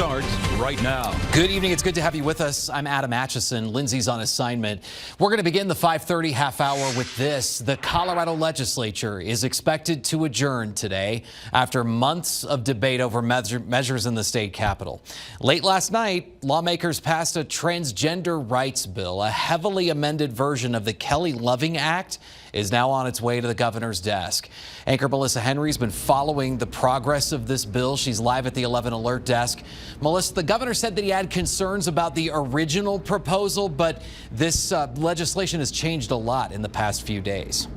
starts right now. Good evening. It's good to have you with us. I'm Adam Atchison. Lindsay's on assignment. We're going to begin the 5:30 half hour with this. The Colorado legislature is expected to adjourn today after months of debate over measures in the state capitol. Late last night, lawmakers passed a transgender rights bill. A heavily amended version of the Kelly Loving Act is now on its way to the governor's desk. Anchor Melissa Henry's been following the progress of this bill. She's live at the 11 Alert desk. Melissa, the governor said that he had concerns about the original proposal, but this legislation has changed a lot in the past few days.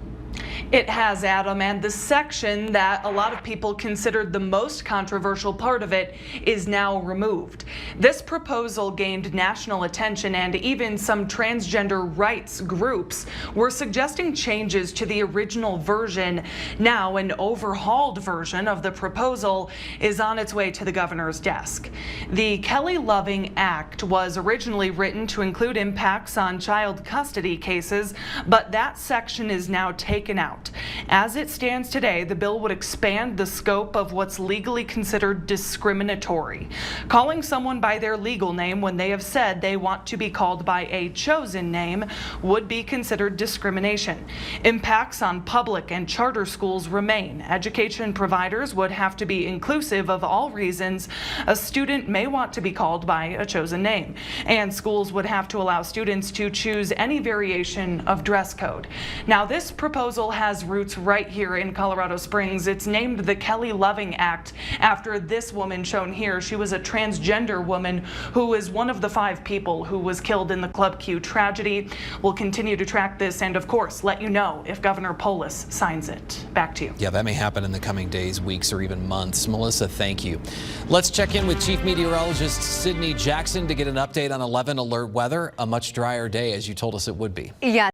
It has, Adam, and the section that a lot of people considered the most controversial part of it is now removed. This proposal gained national attention, and even some transgender rights groups were suggesting changes to the original version. Now, an overhauled version of the proposal is on its way to the governor's desk. The Kelly Loving Act was originally written to include impacts on child custody cases, but that section is now taken out. As it stands today, the bill would expand the scope of what's legally considered discriminatory. Calling someone by their legal name when they have said they want to be called by a chosen name would be considered discrimination. Impacts on public and charter schools remain. Education providers would have to be inclusive of all reasons a student may want to be called by a chosen name. And schools would have to allow students to choose any variation of dress code. Now, this proposal has roots right here in Colorado Springs. It's named the Kelly Loving Act after this woman shown here. She was a transgender woman who is one of the 5 people who was killed in the Club Q tragedy. We'll continue to track this and, of course, let you know if Governor Polis signs it. Back to you. Yeah, that may happen in the coming days, weeks, or even months. Melissa, thank you. Let's check in with Chief Meteorologist Sydney Jackson to get an update on 11 Alert weather. A much drier day, as you told us it would be. Yeah.